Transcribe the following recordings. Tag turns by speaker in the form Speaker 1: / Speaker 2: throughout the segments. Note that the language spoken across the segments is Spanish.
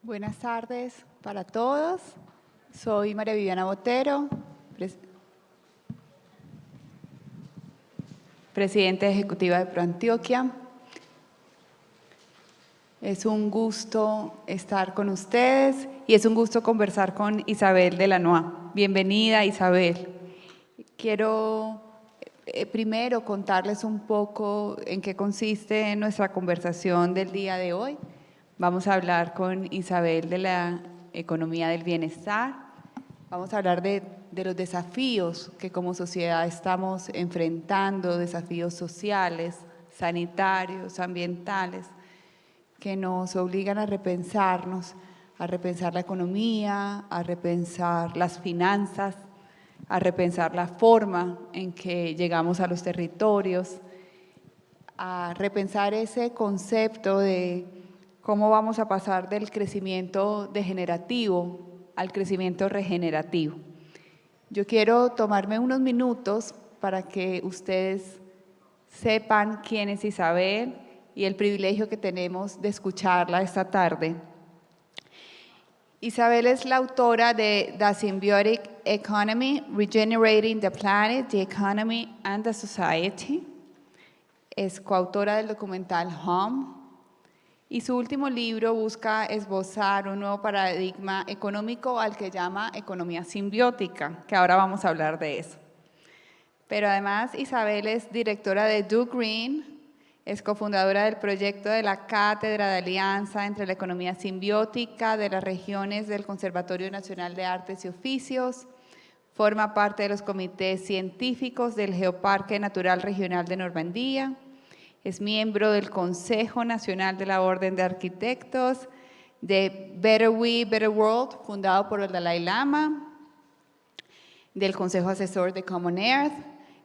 Speaker 1: Buenas tardes para todos. Soy María Viviana Botero, presidenta ejecutiva de ProAntioquia. Es un gusto estar con ustedes y es un gusto conversar con Isabel Delannoy. Bienvenida, Isabel. Quiero primero contarles un poco en qué consiste nuestra conversación del día de hoy. Vamos a hablar con Isabel de la economía del bienestar. Vamos a hablar de los desafíos que como sociedad estamos enfrentando, desafíos sociales, sanitarios, ambientales, que nos obligan a repensarnos, a repensar la economía, a repensar las finanzas, a repensar la forma en que llegamos a los territorios, a repensar ese concepto de cómo vamos a pasar del crecimiento degenerativo al crecimiento regenerativo. Yo quiero tomarme unos minutos para que ustedes sepan quién es Isabel y el privilegio que tenemos de escucharla esta tarde. Isabel es la autora de The Symbiotic Economy, Regenerating the Planet, the Economy and the Society. Es coautora del documental Home. Y su último libro busca esbozar un nuevo paradigma económico al que llama economía simbiótica, que ahora vamos a hablar de eso. Pero además Isabel es directora de Do Green, es cofundadora del proyecto de la Cátedra de Alianza entre la Economía Simbiótica de las regiones del Conservatorio Nacional de Artes y Oficios, forma parte de los comités científicos del Geoparque Natural Regional de Normandía, es miembro del Consejo Nacional de la Orden de Arquitectos, de Better We, Better World, fundado por el Dalai Lama, del Consejo Asesor de Common Earth,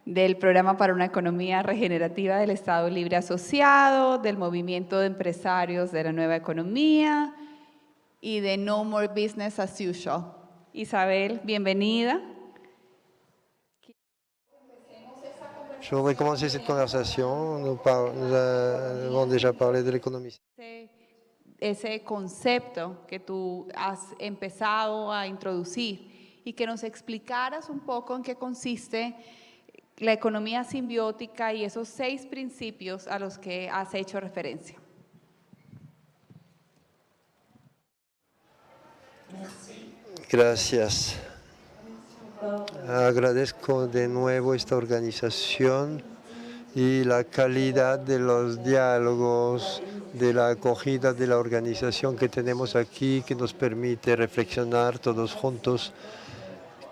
Speaker 1: del Programa para una Economía Regenerativa del Estado Libre Asociado, del Movimiento de Empresarios de la Nueva Economía y de No More Business as Usual. Isabel, bienvenida.
Speaker 2: Je voudrais commencer cette conversation. Nous avons déjà parlé de l'économie.
Speaker 1: Ese concepto que tú has empezado a introducir y que nos explicaras un poco en qué consiste la economía simbiótica y esos 6 principios a los que has hecho referencia.
Speaker 2: Gracias. Agradezco de nuevo esta organización y la calidad de los diálogos, de la acogida de la organización que tenemos aquí, que nos permite reflexionar todos juntos,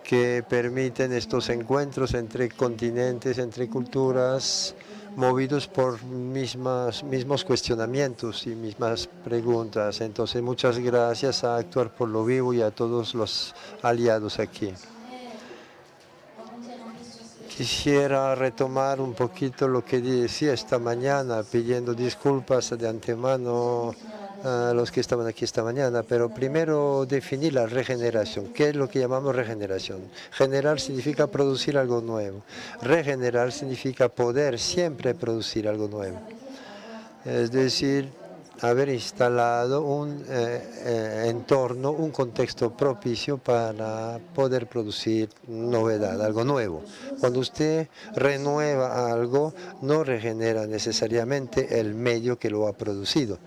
Speaker 2: que permiten estos encuentros entre continentes, entre culturas, movidos por mismos cuestionamientos y mismas preguntas. Entonces, muchas gracias a Actuar por lo Vivo y a todos los aliados aquí. Quisiera retomar un poquito lo que decía esta mañana, pidiendo disculpas de antemano a los que estaban aquí esta mañana, pero primero definir la regeneración. ¿Qué es lo que llamamos regeneración? Generar significa producir algo nuevo. Regenerar significa poder siempre producir algo nuevo. Es decir, haber instalado un entorno, un contexto propicio para poder producir novedad, algo nuevo. Cuando usted renueva algo, no regenera necesariamente el medio que lo ha producido.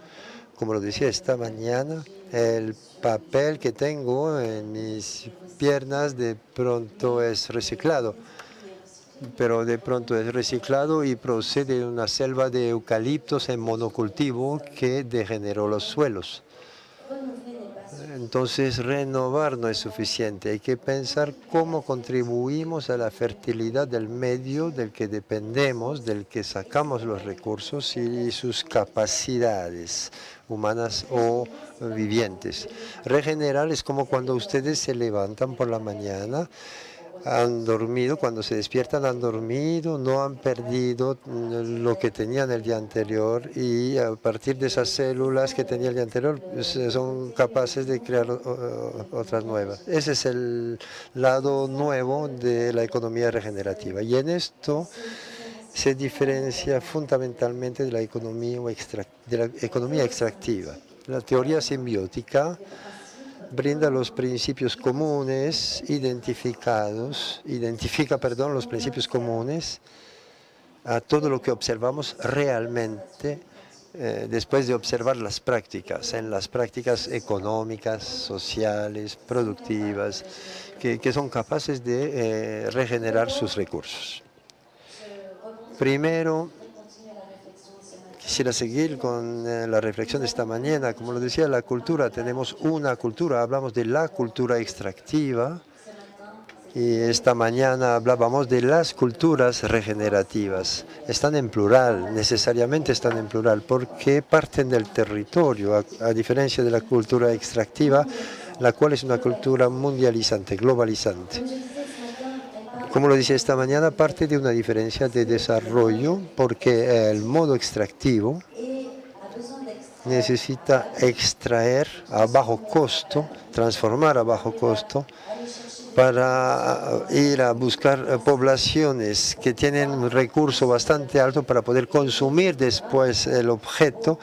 Speaker 2: Como lo decía esta mañana, el papel que tengo en mis piernas de pronto es reciclado, pero de pronto es reciclado y procede de una selva de eucaliptos en monocultivo que degeneró los suelos. Entonces, renovar no es suficiente. Hay que pensar cómo contribuimos a la fertilidad del medio del que dependemos, del que sacamos los recursos y sus capacidades humanas o vivientes. Regenerar es como cuando ustedes se levantan por la mañana, han dormido, cuando se despiertan han dormido, no han perdido lo que tenían el día anterior y a partir de esas células que tenía el día anterior son capaces de crear otras nuevas. Ese es el lado nuevo de la economía regenerativa y en esto se diferencia fundamentalmente de la economía extractiva. La teoría simbiótica brinda los principios comunes identifica, los principios comunes a todo lo que observamos realmente después de observar las prácticas, en las prácticas económicas, sociales, productivas, que son capaces de regenerar sus recursos. Primero, quisiera seguir con la reflexión de esta mañana. Como lo decía, la cultura, tenemos una cultura, hablamos de la cultura extractiva y esta mañana hablábamos de las culturas regenerativas. Están en plural, necesariamente están en plural, porque parten del territorio, a diferencia de la cultura extractiva, la cual es una cultura mundializante, globalizante. Como lo decía esta mañana, parte de una diferencia de desarrollo, porque el modo extractivo necesita extraer a bajo costo, transformar a bajo costo, para ir a buscar poblaciones que tienen un recurso bastante alto para poder consumir después el objeto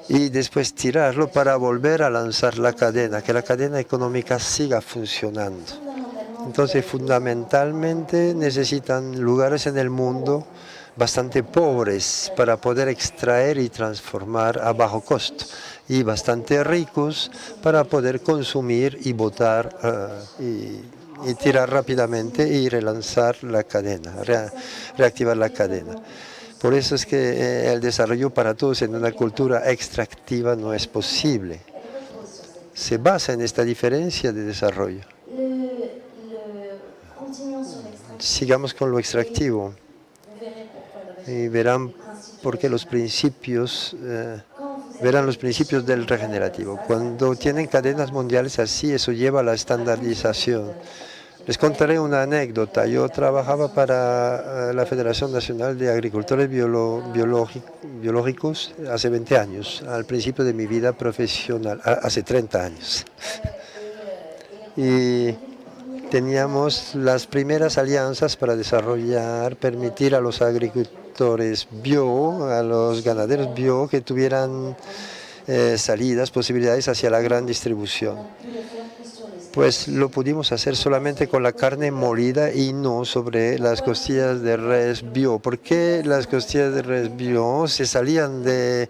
Speaker 2: y después tirarlo para volver a lanzar la cadena, que la cadena económica siga funcionando. Entonces, fundamentalmente necesitan lugares en el mundo bastante pobres para poder extraer y transformar a bajo costo y bastante ricos para poder consumir y botar y tirar rápidamente y relanzar la cadena, reactivar la cadena. Por eso es que el desarrollo para todos en una cultura extractiva no es posible. Se basa en esta diferencia de desarrollo. Sigamos con lo extractivo y verán por qué los principios, verán los principios del regenerativo. Cuando tienen cadenas mundiales así, eso lleva a la estandarización. Les contaré una anécdota. Yo trabajaba para la Federación Nacional de Agricultores Biológicos hace 20 años, al principio de mi vida profesional, hace 30 años. Y teníamos las primeras alianzas para desarrollar, permitir a los agricultores bio, a los ganaderos bio, que tuvieran salidas, posibilidades hacia la gran distribución. Pues lo pudimos hacer solamente con la carne molida y no sobre las costillas de res bio. ¿Por qué las costillas de res bio se salían de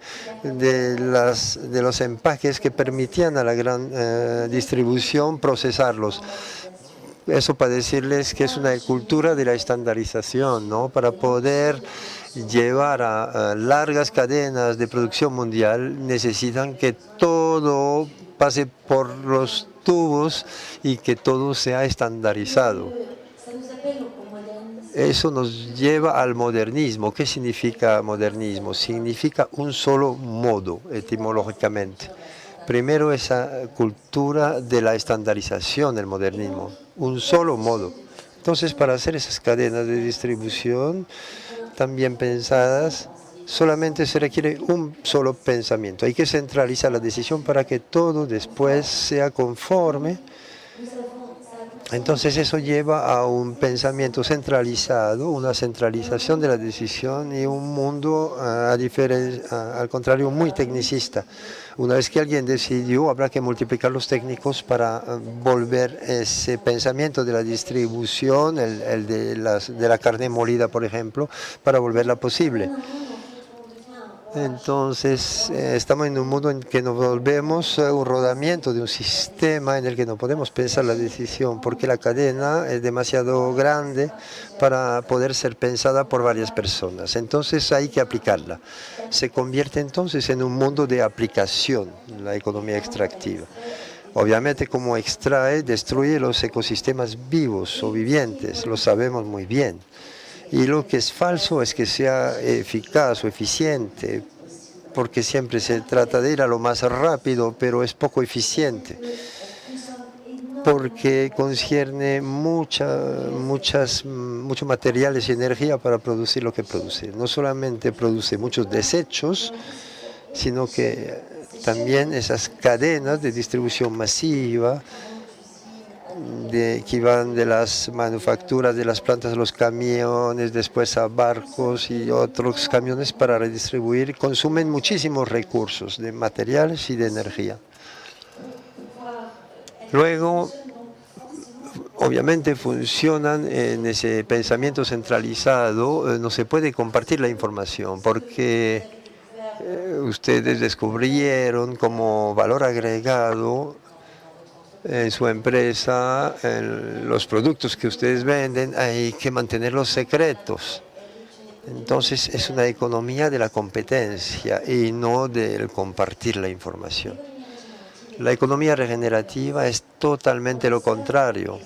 Speaker 2: los empaques que permitían a la gran distribución procesarlos? Eso para decirles que es una cultura de la estandarización, ¿no? Para poder llevar a largas cadenas de producción mundial necesitan que todo pase por los tubos y que todo sea estandarizado. Eso nos lleva al modernismo. ¿Qué significa modernismo? Significa un solo modo, etimológicamente. Primero, esa cultura de la estandarización, el modernismo, un solo modo. Entonces, para hacer esas cadenas de distribución tan bien pensadas, solamente se requiere un solo pensamiento. Hay que centralizar la decisión para que todo después sea conforme. Entonces eso lleva a un pensamiento centralizado, una centralización de la decisión y un mundo, al contrario, muy tecnicista. Una vez que alguien decidió, habrá que multiplicar los técnicos para volver ese pensamiento de la distribución, el de la carne molida, por ejemplo, para volverla posible. Entonces, estamos en un mundo en que nos volvemos un rodamiento de un sistema en el que no podemos pensar la decisión, porque la cadena es demasiado grande para poder ser pensada por varias personas. Entonces, hay que aplicarla. Se convierte entonces en un mundo de aplicación, la economía extractiva. Obviamente, como extrae, destruye los ecosistemas vivos o vivientes, lo sabemos muy bien. Y lo que es falso es que sea eficaz o eficiente, porque siempre se trata de ir a lo más rápido, pero es poco eficiente, porque concierne muchos materiales y energía para producir lo que produce. No solamente produce muchos desechos, sino que también esas cadenas de distribución masiva que van de las manufacturas de las plantas a los camiones, después a barcos y otros camiones para redistribuir, consumen muchísimos recursos de materiales y de energía. Luego, obviamente funcionan en ese pensamiento centralizado, no se puede compartir la información porque ustedes descubrieron como valor agregado en su empresa, en los productos que ustedes venden, hay que mantenerlos secretos. Entonces es una economía de la competencia y no del compartir la información. La economía regenerativa es totalmente lo contrario.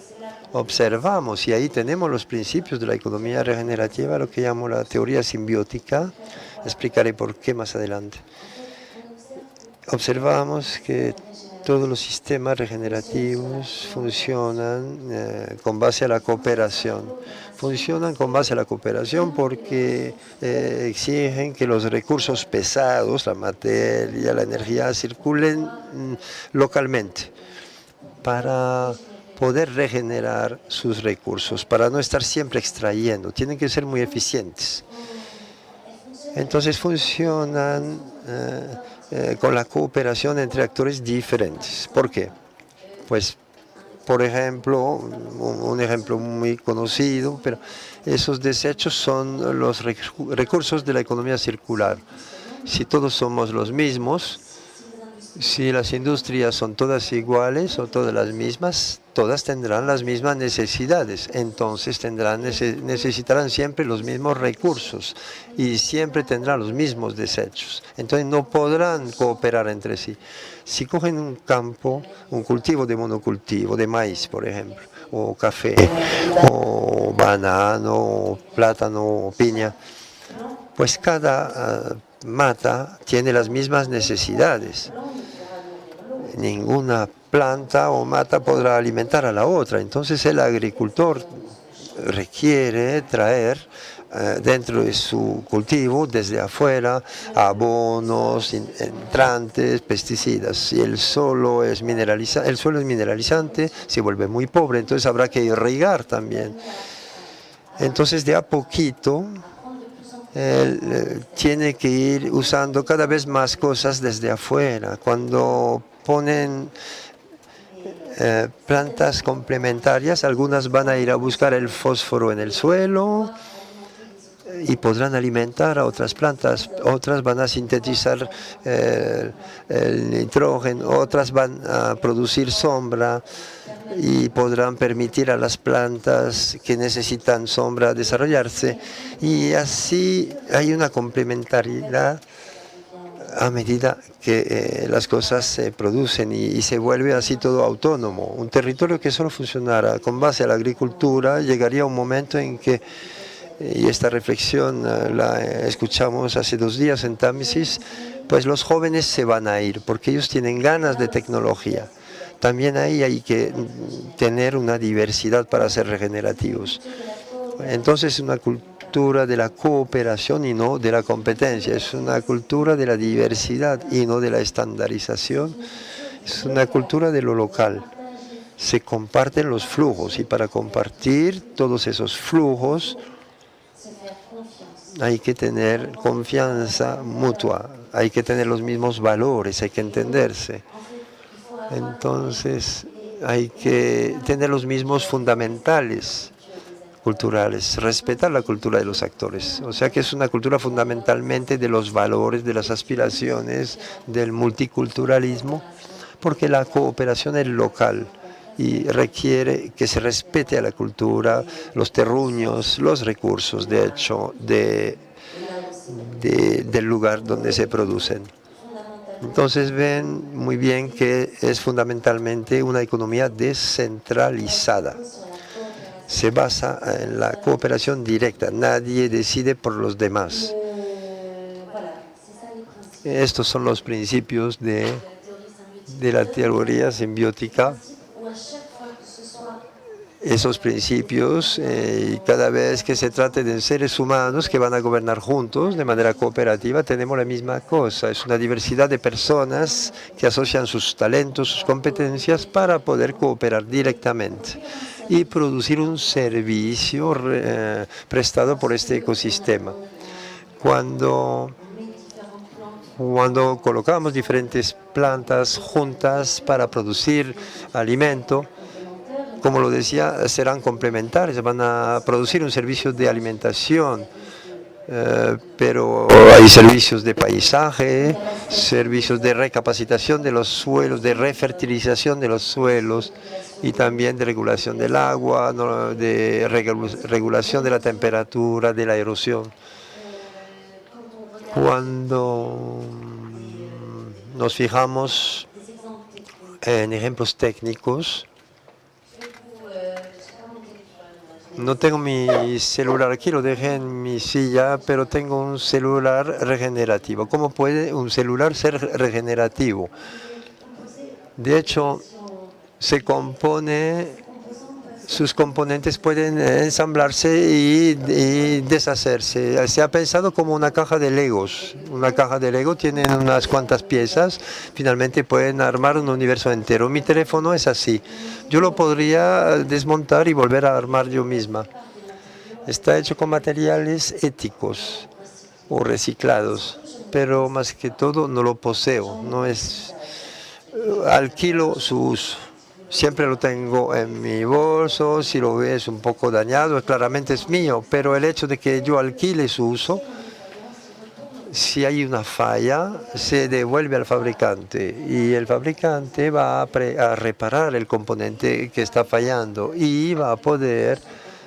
Speaker 2: Observamos, y ahí tenemos los principios de la economía regenerativa, lo que llamo la teoría simbiótica. Explicaré por qué más adelante. Observamos que todos los sistemas regenerativos funcionan con base a la cooperación. Funcionan con base a la cooperación porque exigen que los recursos pesados, la materia, la energía, circulen localmente para poder regenerar sus recursos, para no estar siempre extrayendo. Tienen que ser muy eficientes. Entonces funcionan con la cooperación entre actores diferentes. ¿Por qué? Pues, por ejemplo, un ejemplo muy conocido, pero esos desechos son los recursos de la economía circular. Si todos somos los mismos, si las industrias son todas iguales o todas las mismas, todas tendrán las mismas necesidades. Entonces necesitarán siempre los mismos recursos y siempre tendrán los mismos desechos. Entonces no podrán cooperar entre sí. Si cogen un campo, un cultivo de monocultivo, de maíz, por ejemplo, o café, o banano, o plátano, o piña, pues cada mata tiene las mismas necesidades. Ninguna planta o mata podrá alimentar a la otra. Entonces el agricultor requiere traer dentro de su cultivo, desde afuera, abonos, entrantes, pesticidas. Si el suelo es mineralizante, se vuelve muy pobre, entonces habrá que irrigar también. Entonces de a poquito tiene que ir usando cada vez más cosas desde afuera. Cuando ponen plantas complementarias, algunas van a ir a buscar el fósforo en el suelo y podrán alimentar a otras plantas, otras van a sintetizar el nitrógeno, otras van a producir sombra y podrán permitir a las plantas que necesitan sombra desarrollarse, y así hay una complementariedad a medida que las cosas se producen y se vuelve así todo autónomo. Un territorio que solo funcionara con base a la agricultura llegaría a un momento en que, y esta reflexión la escuchamos hace 2 días en Támesis, pues los jóvenes se van a ir porque ellos tienen ganas de tecnología. También ahí hay que tener una diversidad para ser regenerativos. Entonces, una cultura de la cooperación y no de la competencia. Es una cultura de la diversidad y no de la estandarización. Es una cultura de lo local. Se comparten los flujos y para compartir todos esos flujos hay que tener confianza mutua, hay que tener los mismos valores, hay que entenderse. Entonces hay que tener los mismos fundamentales culturales, respetar la cultura de los actores. O sea que es una cultura fundamentalmente de los valores, de las aspiraciones, del multiculturalismo, porque la cooperación es local y requiere que se respete a la cultura, los terruños, los recursos, de hecho, del lugar donde se producen. Entonces ven muy bien que es fundamentalmente una economía descentralizada. Se basa en la cooperación directa, nadie decide por los demás. Estos son los principios de la teoría simbiótica. esos principios y cada vez que se trate de seres humanos que van a gobernar juntos de manera cooperativa, tenemos la misma cosa. Es una diversidad de personas que asocian sus talentos, sus competencias para poder cooperar directamente y producir un servicio prestado por este ecosistema. Cuando colocamos diferentes plantas juntas para producir alimento, como lo decía, serán complementarias, van a producir un servicio de alimentación, pero hay servicios de paisaje, servicios de recapacitación de los suelos, de refertilización de los suelos y también de regulación del agua, de regulación de la temperatura, de la erosión. Cuando nos fijamos en ejemplos técnicos, no tengo mi celular aquí, lo dejé en mi silla, pero tengo un celular regenerativo. ¿Cómo puede un celular ser regenerativo? De hecho, sus componentes pueden ensamblarse y deshacerse. Se ha pensado como una caja de Legos. Una caja de Lego tiene unas cuantas piezas, finalmente pueden armar un universo entero. Mi teléfono es así. Yo lo podría desmontar y volver a armar yo misma. Está hecho con materiales éticos o reciclados, pero más que todo no lo poseo. No es, alquilo su uso. Siempre lo tengo en mi bolso, si lo ves un poco dañado, claramente es mío, pero el hecho de que yo alquile su uso, si hay una falla, se devuelve al fabricante y el fabricante va a reparar el componente que está fallando y va a poder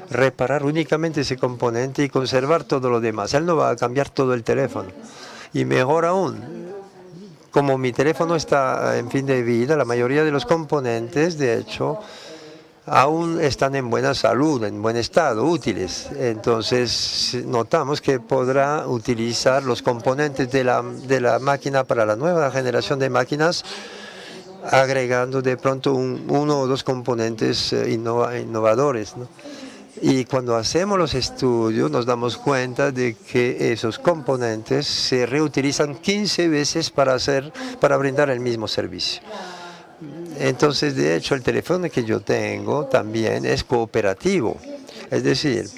Speaker 2: reparar únicamente ese componente y conservar todo lo demás. Él no va a cambiar todo el teléfono. Y mejor aún, como mi teléfono está en fin de vida, la mayoría de los componentes, de hecho, aún están en buena salud, en buen estado, útiles. Entonces, notamos que podrá utilizar los componentes de la máquina para la nueva generación de máquinas, agregando de pronto uno o dos componentes innovadores, ¿no? Y cuando hacemos los estudios nos damos cuenta de que esos componentes se reutilizan 15 veces para brindar el mismo servicio. Entonces, de hecho, el teléfono que yo tengo también es cooperativo. Es decir,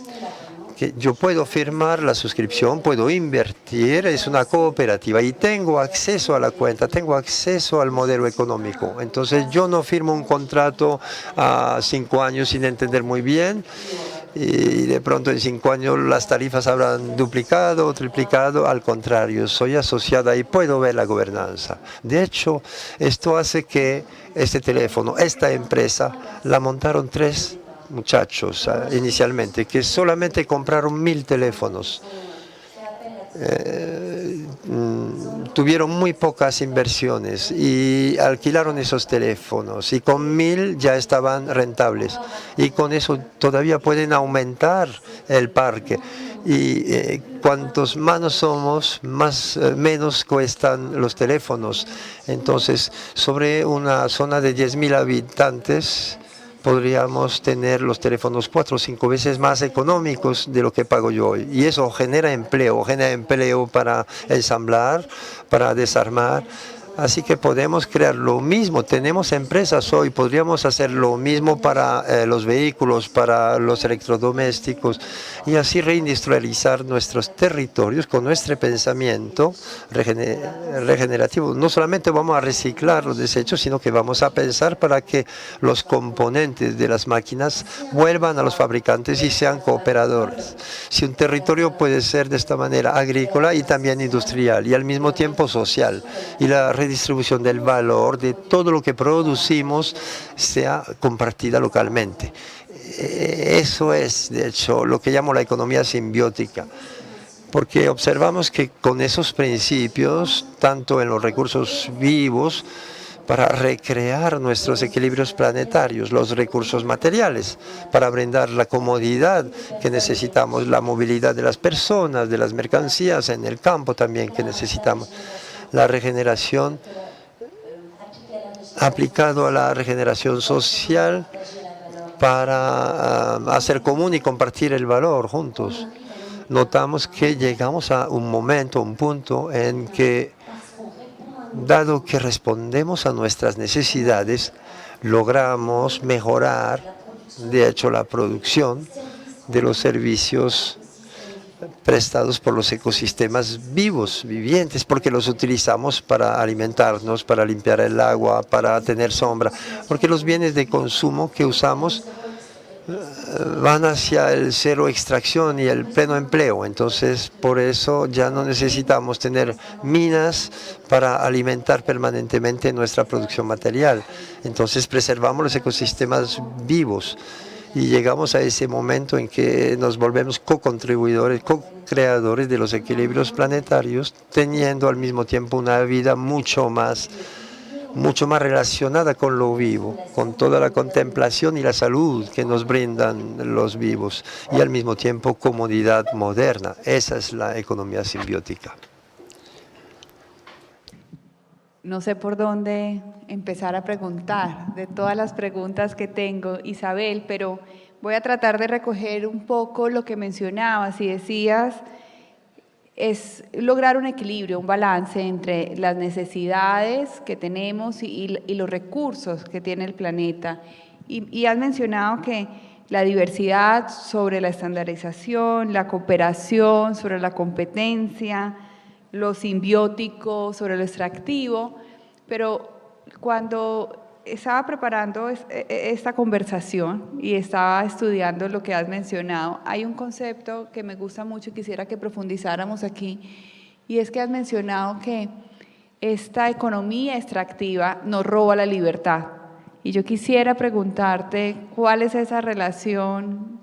Speaker 2: que yo puedo firmar la suscripción, puedo invertir, es una cooperativa y tengo acceso a la cuenta, tengo acceso al modelo económico. Entonces yo no firmo un contrato a 5 años sin entender muy bien y de pronto en 5 años las tarifas habrán duplicado o triplicado. Al contrario, soy asociada y puedo ver la gobernanza. De hecho, esto hace que este teléfono, esta empresa, la montaron 3 muchachos inicialmente, que solamente compraron 1000 teléfonos. Tuvieron muy pocas inversiones y alquilaron esos teléfonos y con 1000 ya estaban rentables y con eso todavía pueden aumentar el parque. Y cuantos más somos, menos cuestan los teléfonos. Entonces, sobre una zona de 10.000 habitantes, podríamos tener los teléfonos 4 o 5 veces más económicos de lo que pago yo hoy. Y eso genera empleo para ensamblar, para desarmar. Así que podemos crear lo mismo. Tenemos empresas hoy, podríamos hacer lo mismo para los vehículos, para los electrodomésticos y así reindustrializar nuestros territorios con nuestro pensamiento regenerativo. No solamente vamos a reciclar los desechos, sino que vamos a pensar para que los componentes de las máquinas vuelvan a los fabricantes y sean cooperadores. Si un territorio puede ser de esta manera agrícola y también industrial y al mismo tiempo social, y la redistribución del valor de todo lo que producimos sea compartida localmente. Eso es, de hecho, lo que llamo la economía simbiótica, porque observamos que con esos principios, tanto en los recursos vivos, para recrear nuestros equilibrios planetarios, los recursos materiales, para brindar la comodidad que necesitamos, la movilidad de las personas, de las mercancías, en el campo también que necesitamos. La regeneración, aplicado a la regeneración social, para hacer común y compartir el valor juntos. Notamos que llegamos a un momento, un punto en que, dado que respondemos a nuestras necesidades, logramos mejorar, de hecho, la producción de los servicios prestados por los ecosistemas vivos, vivientes, porque los utilizamos para alimentarnos, para limpiar el agua, para tener sombra, porque los bienes de consumo que usamos van hacia el cero extracción y el pleno empleo. Entonces, por eso ya no necesitamos tener minas para alimentar permanentemente nuestra producción material. Entonces, preservamos los ecosistemas vivos y llegamos a ese momento en que nos volvemos co-contribuidores, co-creadores de los equilibrios planetarios, teniendo al mismo tiempo una vida mucho más relacionada con lo vivo, con toda la contemplación y la salud que nos brindan los vivos y al mismo tiempo comodidad moderna. Esa es la economía simbiótica.
Speaker 1: No sé por dónde empezar a preguntar, de todas las preguntas que tengo, Isabel, pero voy a tratar de recoger un poco lo que mencionabas y decías, es lograr un equilibrio, un balance entre las necesidades que tenemos y los recursos que tiene el planeta. Y has mencionado que la diversidad sobre la estandarización, la cooperación sobre la competencia, lo simbiótico sobre lo extractivo, pero cuando estaba preparando esta conversación y estaba estudiando lo que has mencionado, hay un concepto que me gusta mucho y quisiera que profundizáramos aquí, y es que has mencionado que esta economía extractiva nos roba la libertad. Y yo quisiera preguntarte cuál es esa relación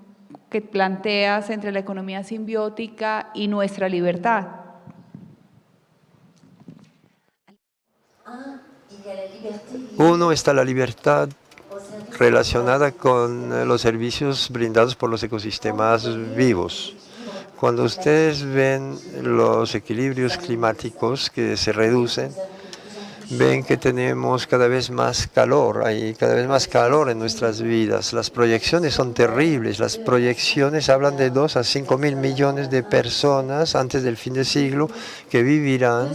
Speaker 1: que planteas entre la economía simbiótica y nuestra libertad.
Speaker 2: Uno está la libertad relacionada con los servicios brindados por los ecosistemas vivos. Cuando ustedes ven los equilibrios climáticos que se reducen, ven que tenemos cada vez más calor, hay cada vez más calor en nuestras vidas. Las proyecciones son terribles, las proyecciones hablan de 2 a 5 mil millones de personas antes del fin del siglo que vivirán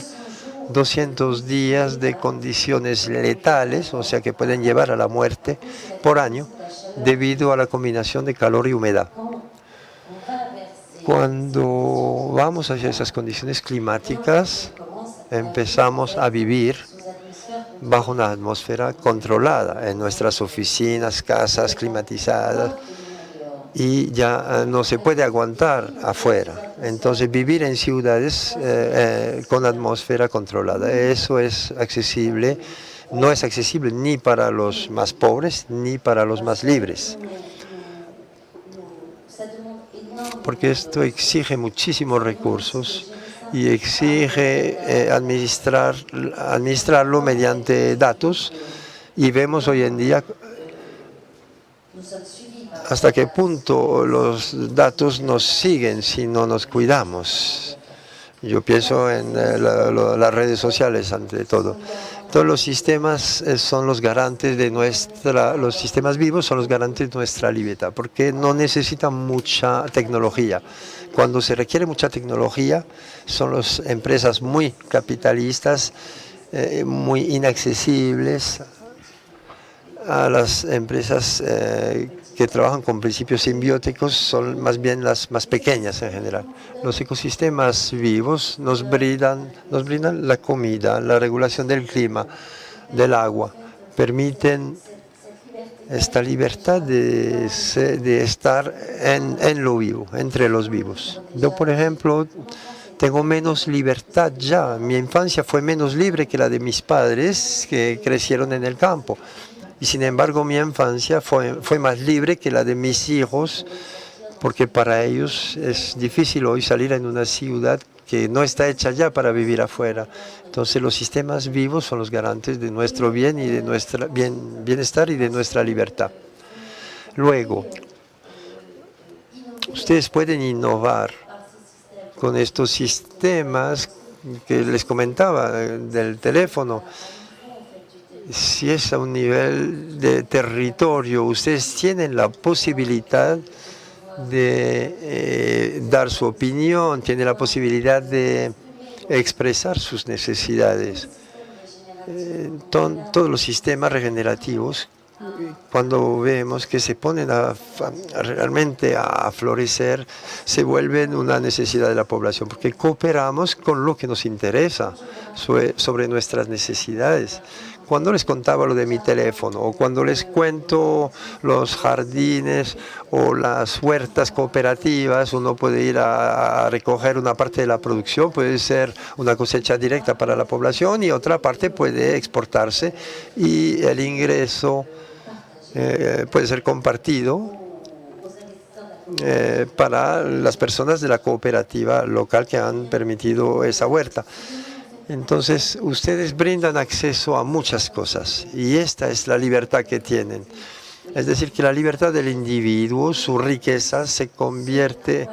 Speaker 2: 200 días de condiciones letales, o sea que pueden llevar a la muerte por año, debido a la combinación de calor y humedad. Cuando vamos hacia esas condiciones climáticas, empezamos a vivir bajo una atmósfera controlada en nuestras oficinas, casas climatizadas, y ya no se puede aguantar afuera. Entonces, vivir en ciudades con atmósfera controlada, eso es accesible, no es accesible ni para los más pobres ni para los más libres, porque esto exige muchísimos recursos y exige administrarlo mediante datos, y vemos hoy en día hasta qué punto los datos nos siguen si no nos cuidamos. Yo pienso en las redes sociales ante todo. Todos los sistemas son los garantes de los sistemas vivos son los garantes de nuestra libertad, porque no necesitan mucha tecnología. Cuando se requiere mucha tecnología, son las empresas muy capitalistas, muy inaccesibles a las empresas que trabajan con principios simbióticos, son más bien las más pequeñas en general. Los ecosistemas vivos nos brindan la comida, la regulación del clima, del agua, permiten esta libertad de estar en lo vivo, entre los vivos. Yo, por ejemplo, tengo menos libertad ya. Mi infancia fue menos libre que la de mis padres, que crecieron en el campo. Y sin embargo, mi infancia fue más libre que la de mis hijos, porque para ellos es difícil hoy salir en una ciudad que no está hecha ya para vivir afuera. Entonces, los sistemas vivos son los garantes de nuestro bien y de nuestro bienestar y de nuestra libertad. Luego, ustedes pueden innovar con estos sistemas que les comentaba del teléfono. si es a un nivel de territorio, ustedes tienen la posibilidad de dar su opinión, tienen la posibilidad de expresar sus necesidades. Todos los sistemas regenerativos, cuando vemos que se ponen realmente a florecer, se vuelven una necesidad de la población, porque cooperamos con lo que nos interesa sobre nuestras necesidades. Cuando les contaba lo de mi teléfono, o cuando les cuento los jardines o las huertas cooperativas, uno puede ir a recoger una parte de la producción, puede ser una cosecha directa para la población y otra parte puede exportarse y el ingreso puede ser compartido para las personas de la cooperativa local que han permitido esa huerta. Entonces, ustedes brindan acceso a muchas cosas y esta es la libertad que tienen. Es decir, que la libertad del individuo, su riqueza, se convierte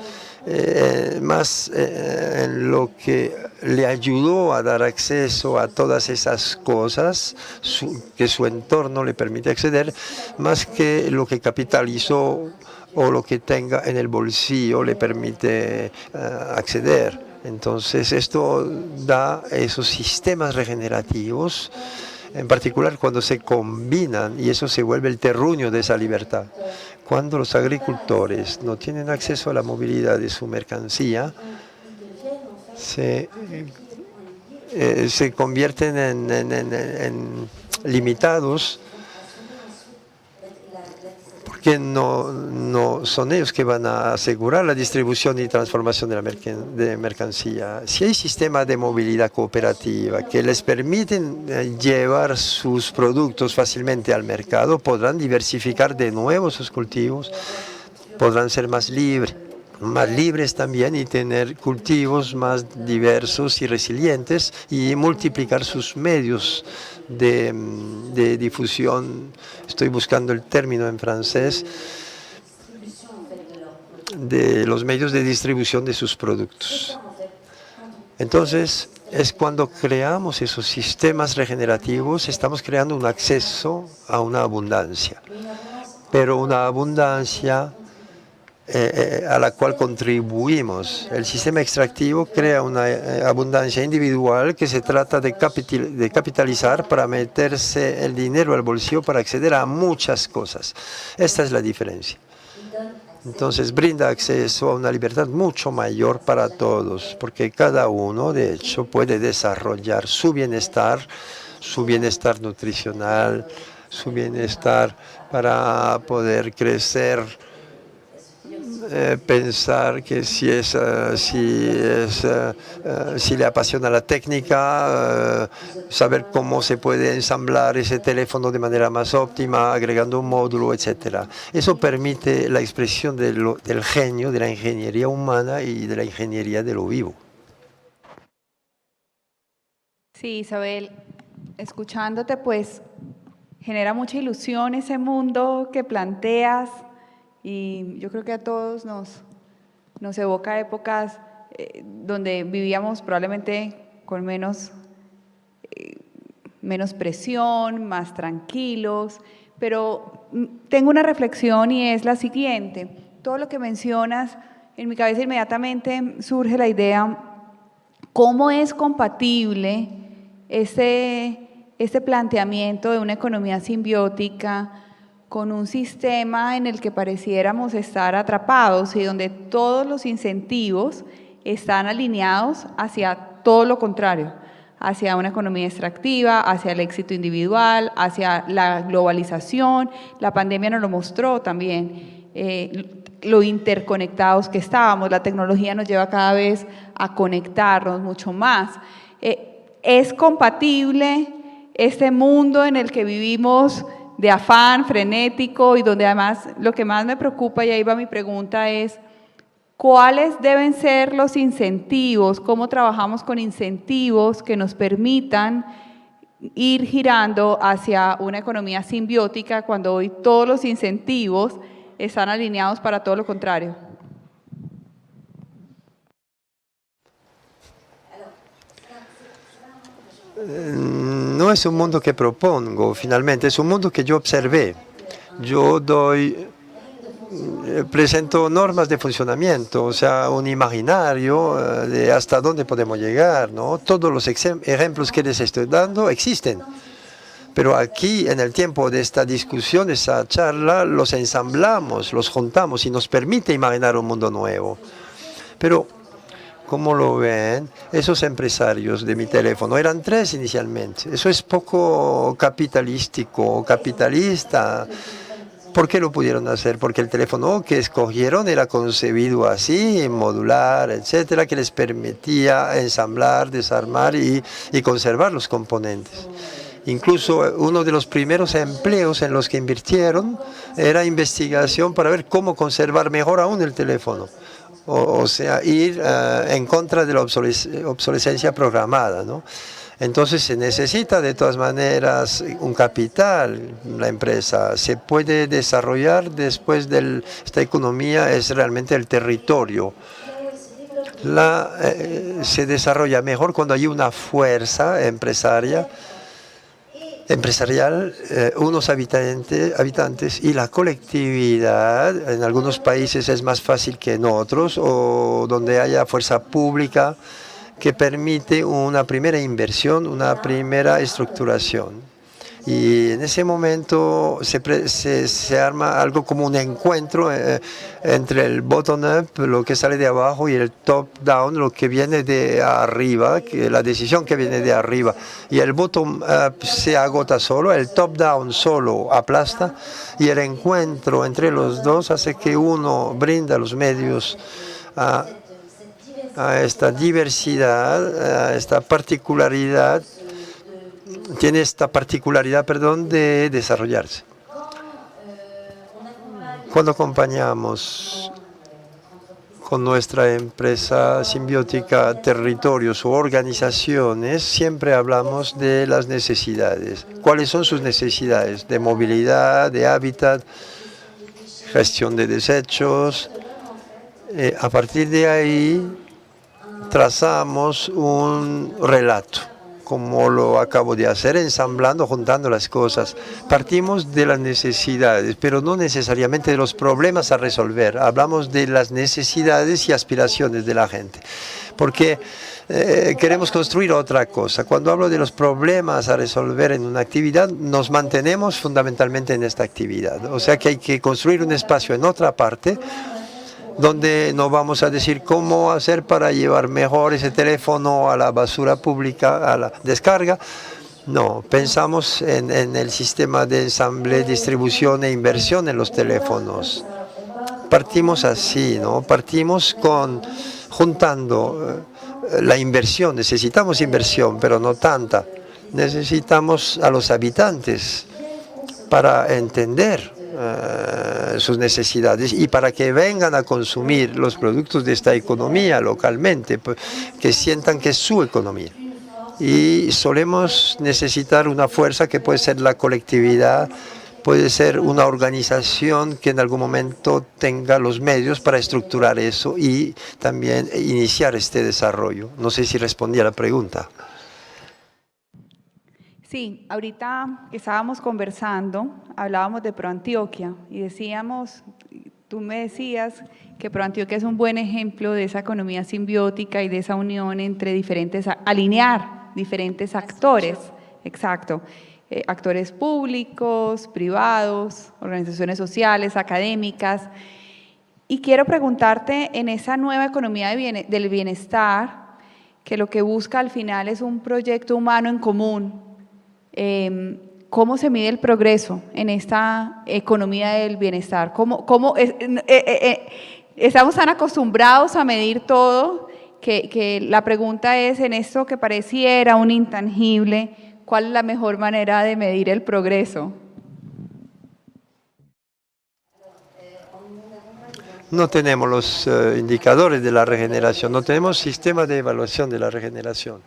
Speaker 2: más en lo que le ayudó a dar acceso a todas esas cosas que su entorno le permite acceder, más que lo que capitalizó o lo que tenga en el bolsillo le permite acceder. Entonces, esto da esos sistemas regenerativos, en particular cuando se combinan, y eso se vuelve el terruño de esa libertad. Cuando los agricultores no tienen acceso a la movilidad de su mercancía, se convierten en limitados, porque no son ellos que van a asegurar la distribución y transformación de mercancía. Si hay sistemas de movilidad cooperativa que les permiten llevar sus productos fácilmente al mercado, podrán diversificar de nuevo sus cultivos, podrán ser más libres también y tener cultivos más diversos y resilientes y multiplicar sus medios de difusión. Estoy buscando el término en francés, de los medios de distribución de sus productos. Entonces, es cuando creamos esos sistemas regenerativos, estamos creando un acceso a una abundancia, pero una abundancia a la cual contribuimos. El sistema extractivo crea una abundancia individual que se trata de capitalizar para meterse el dinero al bolsillo para acceder a muchas cosas. Esta es la diferencia. Entonces brinda acceso a una libertad mucho mayor para todos, porque cada uno, de hecho, puede desarrollar su bienestar nutricional, su bienestar para poder crecer, pensar que si le apasiona la técnica, saber cómo se puede ensamblar ese teléfono de manera más óptima, agregando un módulo, etc. Eso permite la expresión del genio, de la ingeniería humana y de la ingeniería de lo vivo.
Speaker 1: Sí, Isabel, escuchándote, pues genera mucha ilusión ese mundo que planteas y yo creo que a todos nos evoca épocas donde vivíamos probablemente con menos presión, más tranquilos, pero tengo una reflexión y es la siguiente. Todo lo que mencionas, en mi cabeza inmediatamente surge la idea, ¿cómo es compatible este planteamiento de una economía simbiótica con un sistema en el que pareciéramos estar atrapados y donde todos los incentivos están alineados hacia todo lo contrario, hacia una economía extractiva, hacia el éxito individual, hacia la globalización? La pandemia nos lo mostró también, lo interconectados que estábamos. La tecnología nos lleva cada vez a conectarnos mucho más. ¿Es compatible este mundo en el que vivimos de afán frenético y donde además lo que más me preocupa, y ahí va mi pregunta, es ¿cuáles deben ser los incentivos? ¿Cómo trabajamos con incentivos que nos permitan ir girando hacia una economía simbiótica cuando hoy todos los incentivos están alineados para todo lo contrario?
Speaker 2: no es un mundo que propongo, finalmente, es un mundo que yo observé. Yo presento normas de funcionamiento, o sea, un imaginario de hasta dónde podemos llegar, ¿no? Todos los ejemplos que les estoy dando existen. Pero aquí, en el tiempo de esta discusión, de esta charla, los ensamblamos, los juntamos y nos permite imaginar un mundo nuevo. Pero, como lo ven, esos empresarios de mi teléfono eran 3 inicialmente. Eso es poco capitalístico, capitalista. ¿Por qué lo pudieron hacer? Porque el teléfono que escogieron era concebido así, modular, etcétera, que les permitía ensamblar, desarmar y conservar los componentes. Incluso uno de los primeros empleos en los que invirtieron era investigación para ver cómo conservar mejor aún el teléfono. O sea, ir en contra de la obsolescencia programada, ¿no? Entonces se necesita de todas maneras un capital, la empresa se puede desarrollar después de esta economía, es realmente el territorio. Se desarrolla mejor cuando hay una fuerza empresarial, unos habitantes y la colectividad. En algunos países es más fácil que en otros, o donde haya fuerza pública que permite una primera inversión, una primera estructuración. Y en ese momento se arma algo como un encuentro entre el bottom-up, lo que sale de abajo, y el top-down, lo que viene de arriba, la decisión que viene de arriba. Y el bottom-up se agota solo, el top-down solo aplasta, y el encuentro entre los dos hace que uno brinda los medios a esta diversidad, a esta particularidad, tiene esta particularidad, de desarrollarse. Cuando acompañamos con nuestra empresa simbiótica territorios o organizaciones, siempre hablamos de las necesidades. ¿Cuáles son sus necesidades? De movilidad, de hábitat, gestión de desechos. A partir de ahí trazamos un relato, como lo acabo de hacer, ensamblando, juntando las cosas. Partimos de las necesidades, pero no necesariamente de los problemas a resolver. Hablamos de las necesidades y aspiraciones de la gente, porque queremos construir otra cosa. Cuando hablo de los problemas a resolver en una actividad, nos mantenemos fundamentalmente en esta actividad. O sea que hay que construir un espacio en otra parte, donde no vamos a decir cómo hacer para llevar mejor ese teléfono a la basura pública, a la descarga. No, pensamos en el sistema de ensamble, distribución e inversión en los teléfonos. Partimos así, ¿no? Partimos juntando la inversión. Necesitamos inversión, pero no tanta. Necesitamos a los habitantes para entender sus necesidades y para que vengan a consumir los productos de esta economía localmente, que sientan que es su economía. Y solemos necesitar una fuerza que puede ser la colectividad, puede ser una organización que en algún momento tenga los medios para estructurar eso y también iniciar este desarrollo. No sé si respondí a la pregunta.
Speaker 1: Sí, ahorita que estábamos conversando, hablábamos de ProAntioquia y tú me decías que ProAntioquia es un buen ejemplo de esa economía simbiótica y de esa unión entre alinear diferentes actores, exacto, actores públicos, privados, organizaciones sociales, académicas. Y quiero preguntarte, en esa nueva economía del bienestar, que lo que busca al final es un proyecto humano en común, ¿cómo se mide el progreso en esta economía del bienestar? Estamos tan acostumbrados a medir todo que la pregunta es, en esto que pareciera un intangible, ¿cuál es la mejor manera de medir el progreso?
Speaker 2: No tenemos los indicadores de la regeneración, no tenemos sistema de evaluación de la regeneración.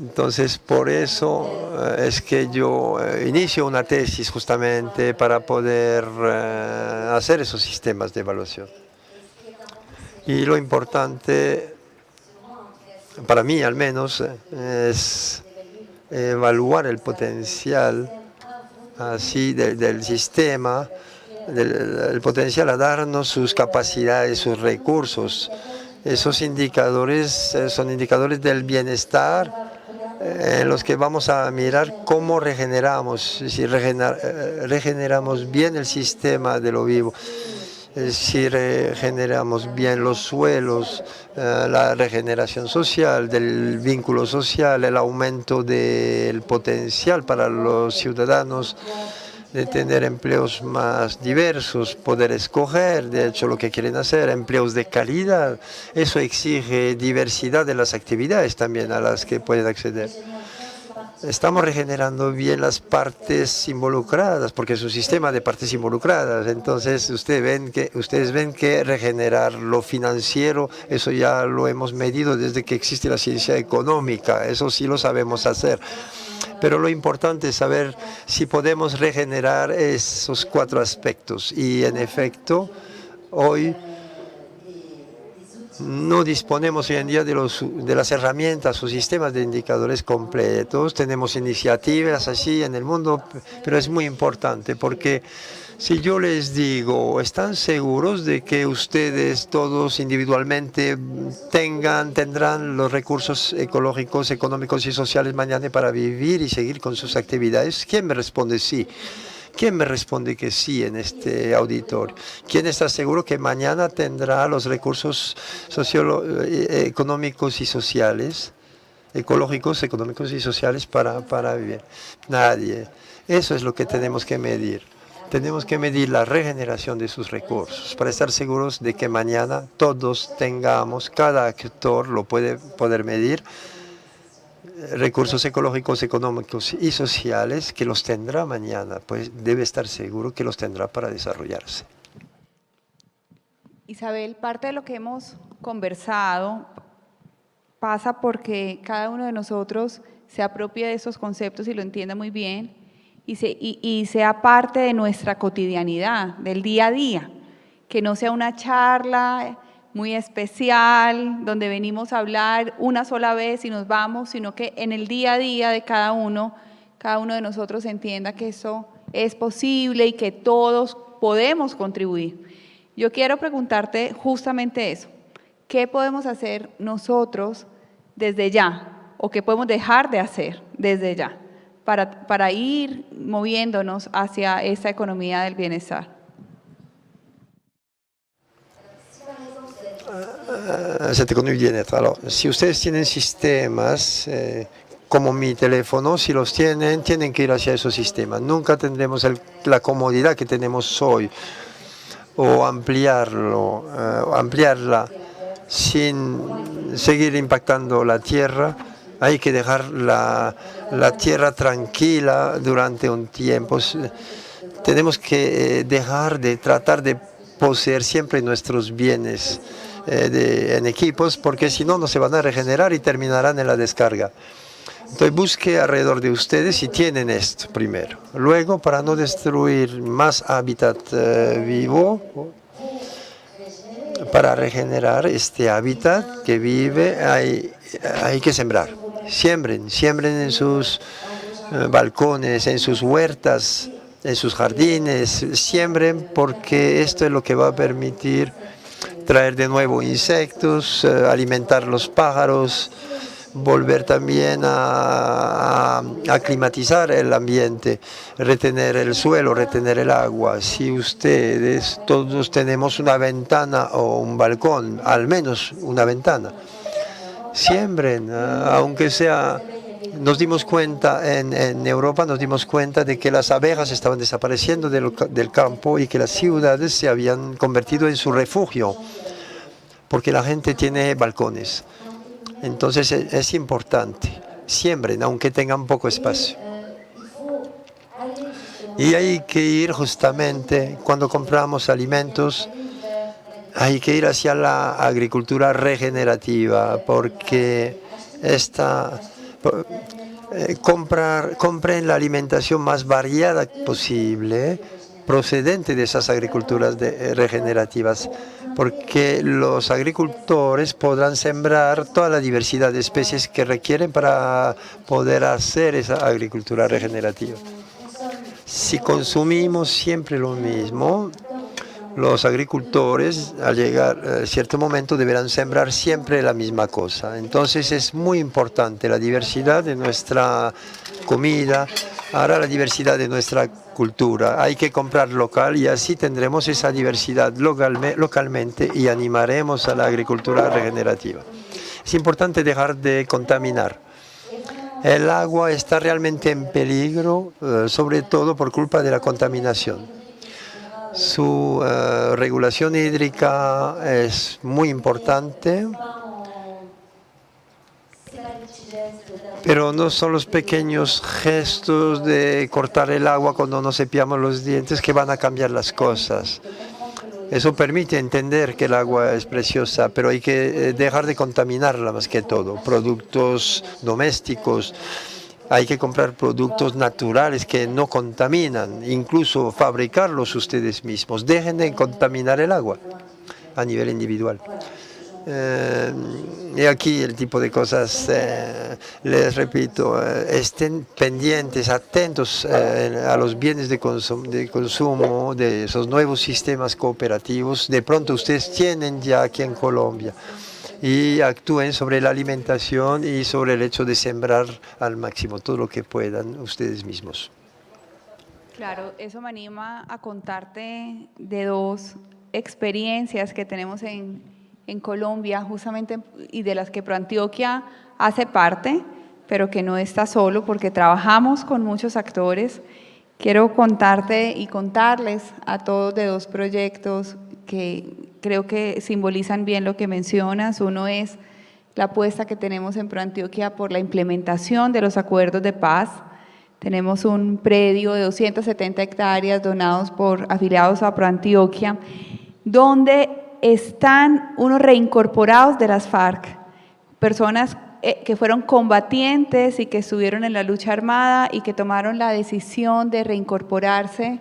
Speaker 2: Entonces, por eso es que yo inicio una tesis justamente para poder hacer esos sistemas de evaluación. Y lo importante para mí al menos, es evaluar el potencial así del sistema, el potencial a darnos sus capacidades, sus recursos. Esos indicadores son indicadores del bienestar en los que vamos a mirar cómo regeneramos, si regeneramos bien el sistema de lo vivo, si regeneramos bien los suelos, la regeneración social, del vínculo social, el aumento del potencial para los ciudadanos de tener empleos más diversos, poder escoger, de hecho, lo que quieren hacer, empleos de calidad. Eso exige diversidad de las actividades también a las que pueden acceder. Estamos regenerando bien las partes involucradas, porque es un sistema de partes involucradas. Entonces, ustedes ven que regenerar lo financiero, eso ya lo hemos medido desde que existe la ciencia económica. Eso sí lo sabemos hacer. Pero lo importante es saber si podemos regenerar esos 4 aspectos. Y, en efecto, hoy no disponemos hoy en día de las herramientas o sistemas de indicadores completos. Tenemos iniciativas así en el mundo, pero es muy importante porque si yo les digo, ¿están seguros de que ustedes todos individualmente tendrán los recursos ecológicos, económicos y sociales mañana para vivir y seguir con sus actividades? ¿Quién me responde sí? ¿Quién me responde que sí en este auditorio? ¿Quién está seguro que mañana tendrá los recursos económicos y sociales, ecológicos, económicos y sociales para vivir? Nadie. Eso es lo que tenemos que medir. Tenemos que medir la regeneración de sus recursos para estar seguros de que mañana todos tengamos, cada actor lo puede poder medir, recursos ecológicos, económicos y sociales que los tendrá mañana, pues debe estar seguro que los tendrá para desarrollarse.
Speaker 1: Isabel, parte de lo que hemos conversado pasa porque cada uno de nosotros se apropie de esos conceptos y lo entienda muy bien y sea parte de nuestra cotidianidad, del día a día, que no sea una charla muy especial, donde venimos a hablar una sola vez y nos vamos, sino que en el día a día de cada uno de nosotros entienda que eso es posible y que todos podemos contribuir. Yo quiero preguntarte justamente eso. ¿Qué podemos hacer nosotros desde ya? ¿O qué podemos dejar de hacer desde ya para ir moviéndonos hacia esa economía del bienestar?
Speaker 2: Cette économie du bien-être. Alors, si ustedes tienen sistemas como mi teléfono, si los tienen que ir hacia esos sistemas. Nunca tendremos la comodidad que tenemos hoy o ampliarla sin seguir impactando la tierra. Hay que dejar la tierra tranquila durante un tiempo. Tenemos que dejar de tratar de poseer siempre nuestros bienes en equipos, porque si no, no se van a regenerar y terminarán en la descarga. Entonces busque alrededor de ustedes si tienen esto primero. Luego, para no destruir más hábitat vivo, para regenerar este hábitat que vive, hay que sembrar. Siembren en sus balcones, en sus huertas, en sus jardines. Siembren, porque esto es lo que va a permitir traer de nuevo insectos, alimentar los pájaros, volver también a climatizar el ambiente, retener el suelo, retener el agua. Si ustedes todos tenemos una ventana o un balcón, al menos una ventana, siembren, aunque sea. Nos dimos cuenta en Europa, nos dimos cuenta de que las abejas estaban desapareciendo del campo y que las ciudades se habían convertido en su refugio, porque la gente tiene balcones. Entonces es importante, siembren, aunque tengan poco espacio. Y hay que ir justamente, cuando compramos alimentos, hay que ir hacia la agricultura regenerativa, porque compren la alimentación más variada posible, procedente de esas agriculturas regenerativas, porque los agricultores podrán sembrar toda la diversidad de especies que requieren para poder hacer esa agricultura regenerativa. Si consumimos siempre lo mismo, los agricultores al llegar a cierto momento deberán sembrar siempre la misma cosa. Entonces es muy importante la diversidad de nuestra comida, ahora la diversidad de nuestra cultura. Hay que comprar local y así tendremos esa diversidad localmente y animaremos a la agricultura regenerativa. Es importante dejar de contaminar. El agua está realmente en peligro, sobre todo por culpa de la contaminación. Su regulación hídrica es muy importante, pero no son los pequeños gestos de cortar el agua cuando nos cepillamos los dientes que van a cambiar las cosas. Eso permite entender que el agua es preciosa, pero hay que dejar de contaminarla más que todo. Productos domésticos, hay que comprar productos naturales que no contaminan, incluso fabricarlos ustedes mismos. Dejen de contaminar el agua a nivel individual. Y aquí el tipo de cosas, les repito, estén pendientes, atentos a los bienes de consumo de esos nuevos sistemas cooperativos. De pronto ustedes tienen ya aquí en Colombia. Y actúen sobre la alimentación y sobre el hecho de sembrar al máximo todo lo que puedan ustedes mismos.
Speaker 1: Claro, eso me anima a contarte de dos experiencias que tenemos en Colombia, justamente, y de las que ProAntioquia hace parte, pero que no está solo, porque trabajamos con muchos actores. Quiero contarte y contarles a todos de dos proyectos que creo que simbolizan bien lo que mencionas. Uno es la apuesta que tenemos en ProAntioquia por la implementación de los acuerdos de paz. Tenemos un predio de 270 hectáreas donados por afiliados a ProAntioquia, donde están unos reincorporados de las FARC, personas que fueron combatientes y que estuvieron en la lucha armada y que tomaron la decisión de reincorporarse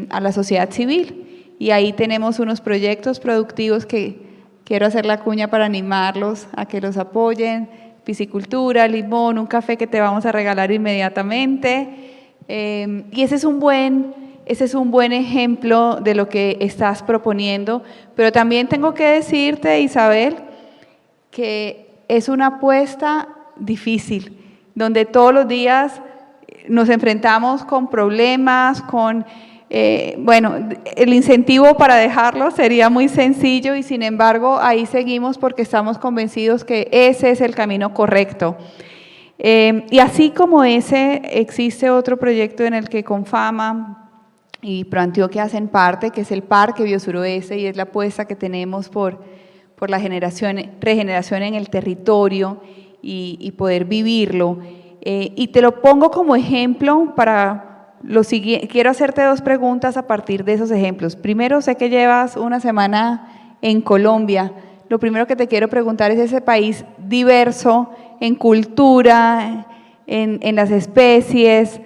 Speaker 1: a la sociedad civil. Y ahí tenemos unos proyectos productivos que quiero hacer la cuña para animarlos a que los apoyen: piscicultura, limón, un café que te vamos a regalar inmediatamente. Y ese es un buen ejemplo de lo que estás proponiendo. Pero también tengo que decirte, Isabel, que es una apuesta difícil, donde todos los días nos enfrentamos con problemas, bueno, el incentivo para dejarlo sería muy sencillo y sin embargo ahí seguimos porque estamos convencidos que ese es el camino correcto. Y así como ese, existe otro proyecto en el que Confama y ProAntioquia hacen parte, que es el Parque Biosuroeste, y es la apuesta que tenemos por la regeneración en el territorio y poder vivirlo. Y te lo pongo como ejemplo para lo siguiente. Quiero hacerte dos preguntas a partir de esos ejemplos. Primero, sé que llevas una semana en Colombia. Lo primero que te quiero preguntar es ese país diverso en cultura, en las especies,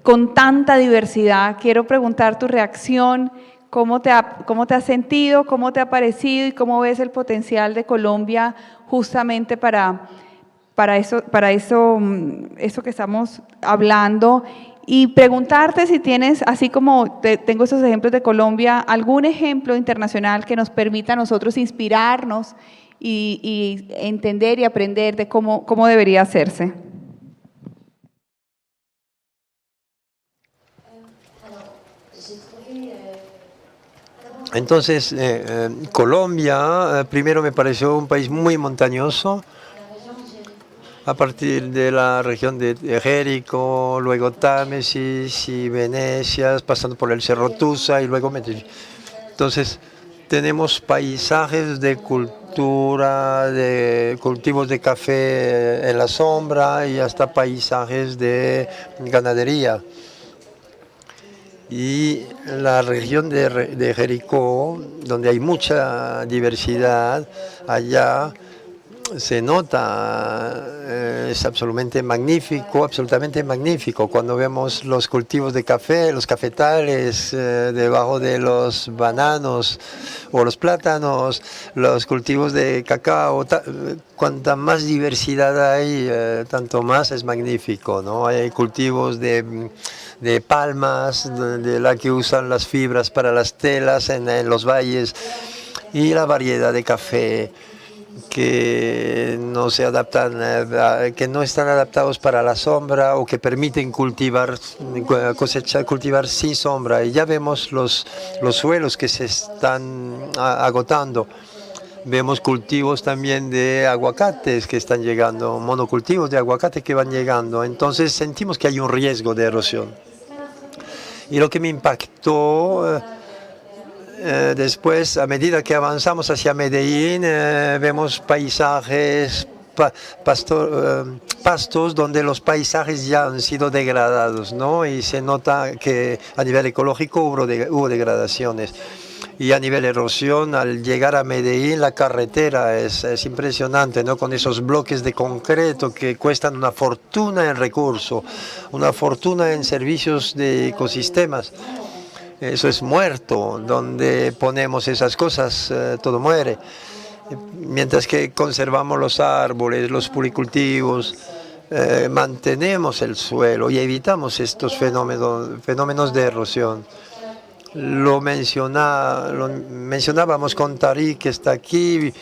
Speaker 1: con tanta diversidad. Quiero preguntar tu reacción. ¿Cómo te has sentido? ¿Cómo te ha parecido? ¿Y cómo ves el potencial de Colombia justamente para eso que estamos hablando? Y preguntarte si tienes, así como tengo esos ejemplos de Colombia, algún ejemplo internacional que nos permita a nosotros inspirarnos y entender y aprender de cómo debería hacerse.
Speaker 2: Entonces, Colombia, primero me pareció un país muy montañoso, a partir de la región de Jericó, luego Támesis y Venecia, pasando por el Cerro Tusa y luego Medellín. Entonces, tenemos paisajes de cultura, de cultivos de café en la sombra y hasta paisajes de ganadería. Y la región de Jericó, donde hay mucha diversidad, allá se nota, es absolutamente magnífico cuando vemos los cultivos de café, los cafetales debajo de los bananos o los plátanos, los cultivos de cacao. Cuanta más diversidad hay, tanto más es magnífico, ¿no? Hay cultivos de palmas, de la que usan las fibras para las telas en los valles, y la variedad de café que no se adaptan, que no están adaptados para la sombra o que permiten cultivar sin sombra. Y ya vemos los suelos que se están agotando. Vemos cultivos también de aguacates que están llegando, monocultivos de aguacate que van llegando. Entonces sentimos que hay un riesgo de erosión. Y lo que me impactó después, a medida que avanzamos hacia Medellín, vemos paisajes, pastos donde los paisajes ya han sido degradados, ¿no? Y se nota que a nivel ecológico hubo degradaciones. Y a nivel erosión, al llegar a Medellín, la carretera es impresionante, ¿no? Con esos bloques de concreto que cuestan una fortuna en recursos, una fortuna en servicios de ecosistemas. Eso es muerto, donde ponemos esas cosas, todo muere. Mientras que conservamos los árboles, los policultivos, mantenemos el suelo y evitamos estos fenómenos de erosión. Lo mencionábamos con Tariq, que está aquí,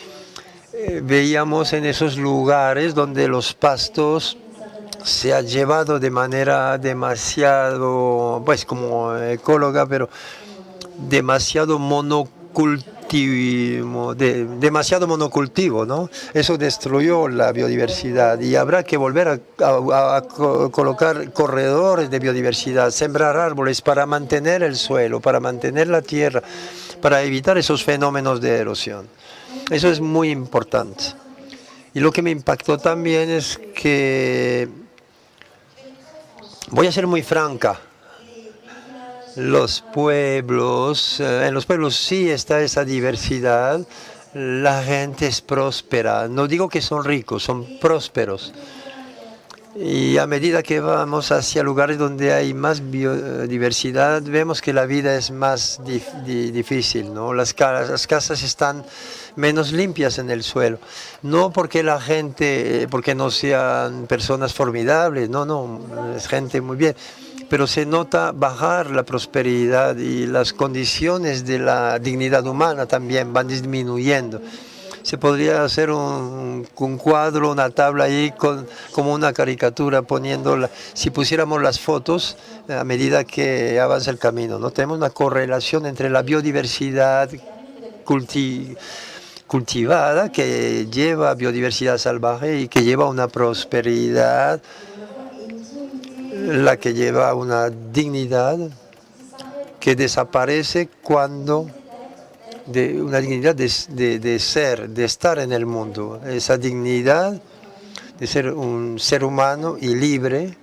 Speaker 2: veíamos en esos lugares donde los pastos se ha llevado de manera demasiado, pues como ecóloga, pero demasiado monocultivo, ¿no? Eso destruyó la biodiversidad y habrá que volver a colocar corredores de biodiversidad, sembrar árboles para mantener el suelo, para mantener la tierra, para evitar esos fenómenos de erosión. Eso es muy importante. Y lo que me impactó también es que, voy a ser muy franca, en los pueblos sí está esa diversidad, la gente es próspera, no digo que son ricos, son prósperos. Y a medida que vamos hacia lugares donde hay más biodiversidad, vemos que la vida es más difícil, ¿no? Las casas están menos limpias en el suelo. No porque porque no sean personas formidables, no, es gente muy bien. Pero se nota bajar la prosperidad y las condiciones de la dignidad humana también van disminuyendo. Se podría hacer un cuadro, una tabla ahí como una caricatura poniéndola. Si pusiéramos las fotos a medida que avanza el camino, ¿no? Tenemos una correlación entre la biodiversidad cultivada, que lleva biodiversidad salvaje y que lleva una prosperidad, la que lleva una dignidad que desaparece cuando una dignidad de ser, de estar en el mundo, esa dignidad de ser un ser humano y libre,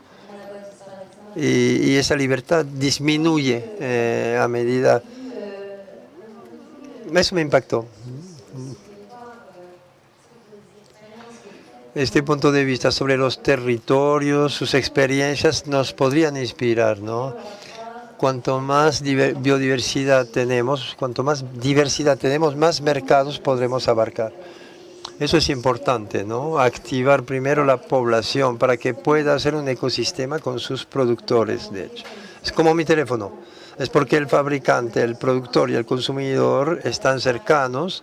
Speaker 2: y esa libertad disminuye a medida. Eso me impactó. Este punto de vista sobre los territorios, sus experiencias nos podrían inspirar, ¿no? Cuanto más biodiversidad tenemos, cuanto más diversidad tenemos, más mercados podremos abarcar. Eso es importante, ¿no? Activar primero la población para que pueda hacer un ecosistema con sus productores, de hecho. Es como mi teléfono. Es porque el fabricante, el productor y el consumidor están cercanos,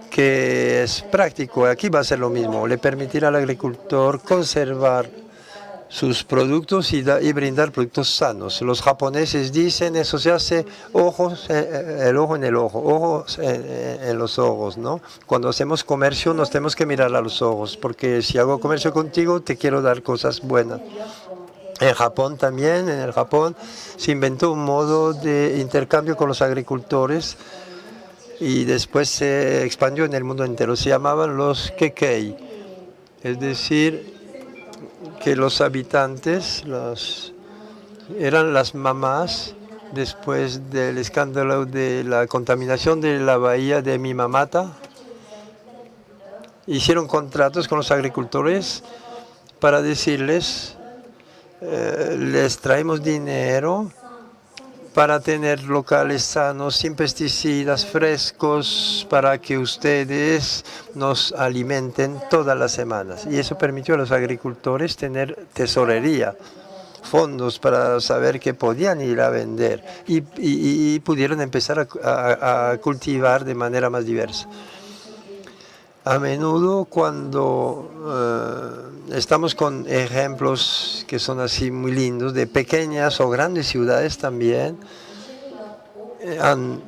Speaker 2: que es práctico. Aquí va a ser lo mismo. Le permitirá al agricultor conservar sus productos y brindar productos sanos. Los japoneses dicen, eso se hace el ojo en el ojo, ojos en los ojos, ¿no? Cuando hacemos comercio nos tenemos que mirar a los ojos, porque si hago comercio contigo te quiero dar cosas buenas. En Japón también, en el Japón se inventó un modo de intercambio con los agricultores y después se expandió en el mundo entero. Se llamaban los kekei, es decir, que los habitantes eran las mamás después del escándalo de la contaminación de la bahía de Minamata, hicieron contratos con los agricultores para decirles, les traemos dinero para tener locales sanos, sin pesticidas, frescos, para que ustedes nos alimenten todas las semanas. Y eso permitió a los agricultores tener tesorería, fondos para saber que podían ir a vender y pudieron empezar a cultivar de manera más diversa. A menudo cuando estamos con ejemplos que son así muy lindos, de pequeñas o grandes ciudades también, han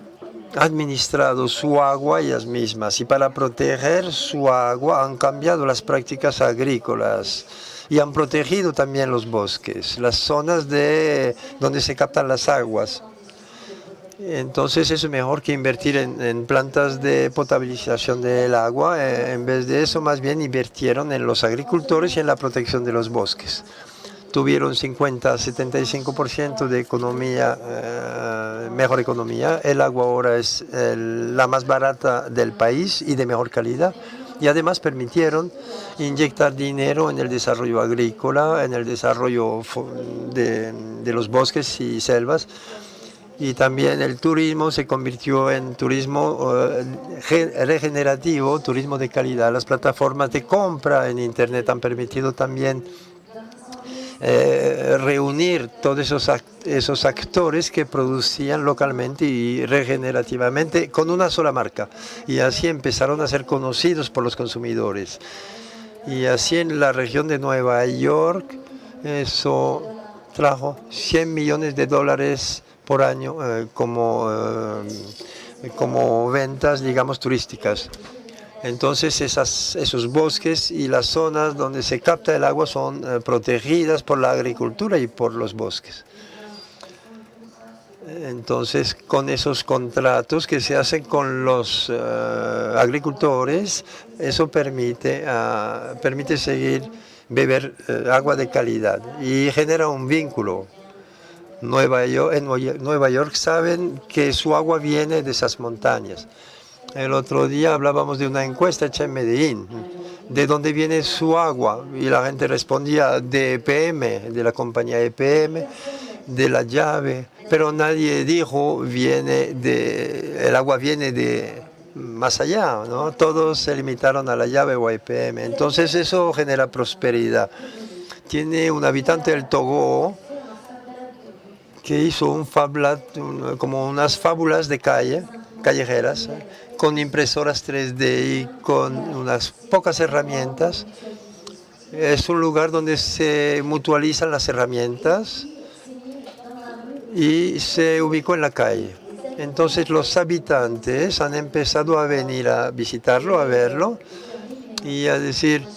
Speaker 2: administrado su agua ellas mismas y para proteger su agua han cambiado las prácticas agrícolas y han protegido también los bosques, las zonas donde se captan las aguas. Entonces es mejor que invertir en plantas de potabilización del agua. En vez de eso, más bien invirtieron en los agricultores y en la protección de los bosques. Tuvieron 50-75% de economía, mejor economía. El agua ahora es la más barata del país y de mejor calidad. Y además permitieron inyectar dinero en el desarrollo agrícola, en el desarrollo de los bosques y selvas. Y también el turismo se convirtió en turismo regenerativo, turismo de calidad. Las plataformas de compra en Internet han permitido también reunir todos esos actores que producían localmente y regenerativamente con una sola marca. Y así empezaron a ser conocidos por los consumidores. Y así en la región de Nueva York, eso trajo $100 millones por año como ventas, digamos, turísticas. Entonces esos bosques y las zonas donde se capta el agua son protegidas por la agricultura y por los bosques. Entonces, con esos contratos que se hacen con los agricultores, eso permite seguir beber agua de calidad y genera un vínculo. En Nueva York saben que su agua viene de esas montañas. El otro día hablábamos de una encuesta hecha en Medellín, de dónde viene su agua, y la gente respondía de EPM, de la compañía EPM, de la llave, pero nadie dijo el agua viene de más allá, ¿no? Todos se limitaron a la llave o a EPM. Entonces eso genera prosperidad. Tiene un habitante del Togo que hizo un Fab Lab, como unas fábulas de callejeras, con impresoras 3D y con unas pocas herramientas. Es un lugar donde se mutualizan las herramientas y se ubicó en la calle. Entonces los habitantes han empezado a venir a visitarlo, a verlo y a decir: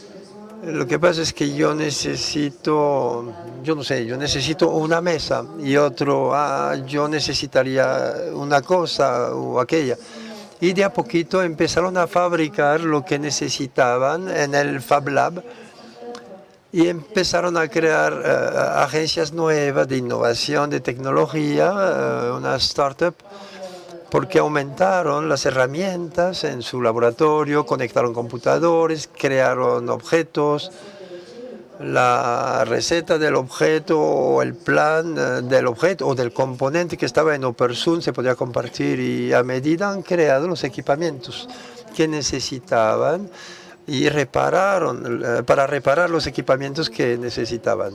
Speaker 2: lo que pasa es que yo necesito una mesa, y otro, yo necesitaría una cosa o aquella. Y de a poquito empezaron a fabricar lo que necesitaban en el Fab Lab y empezaron a crear agencias nuevas de innovación, de tecnología, una startup, porque aumentaron las herramientas en su laboratorio, conectaron computadores, crearon objetos, la receta del objeto o el plan del objeto o del componente que estaba en OpenSUN se podía compartir, y a medida han creado los equipamientos que necesitaban y para reparar los equipamientos que necesitaban.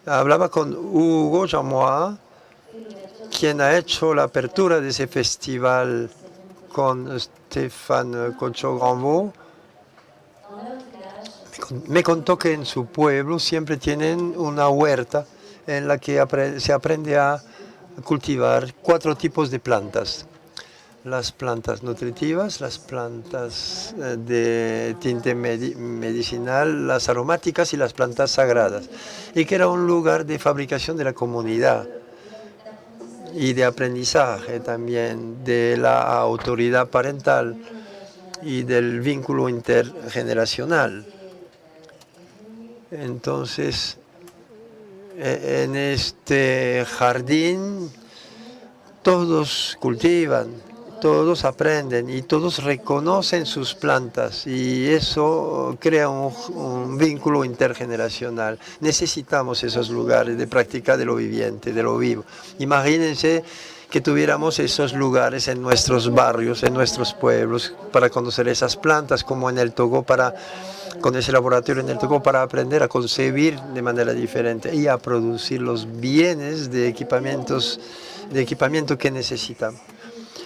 Speaker 2: Hablaba con Hugo Jamois, quien ha hecho la apertura de ese festival con Stéphane Cocho-Granvaux. Me contó que en su pueblo siempre tienen una huerta en la que se aprende a cultivar 4 tipos de plantas: las plantas nutritivas, las plantas de tinte medicinal, las aromáticas y las plantas sagradas, y que era un lugar de fabricación de la comunidad y de aprendizaje también de la autoridad parental y del vínculo intergeneracional. Entonces, en este jardín todos cultivan, todos aprenden y todos reconocen sus plantas y eso crea un vínculo intergeneracional. Necesitamos esos lugares de práctica de lo viviente, de lo vivo. Imagínense que tuviéramos esos lugares en nuestros barrios, en nuestros pueblos, para conocer esas plantas, como en el Togo, con ese laboratorio en el Togo, para aprender a concebir de manera diferente y a producir los bienes de equipamiento que necesitamos.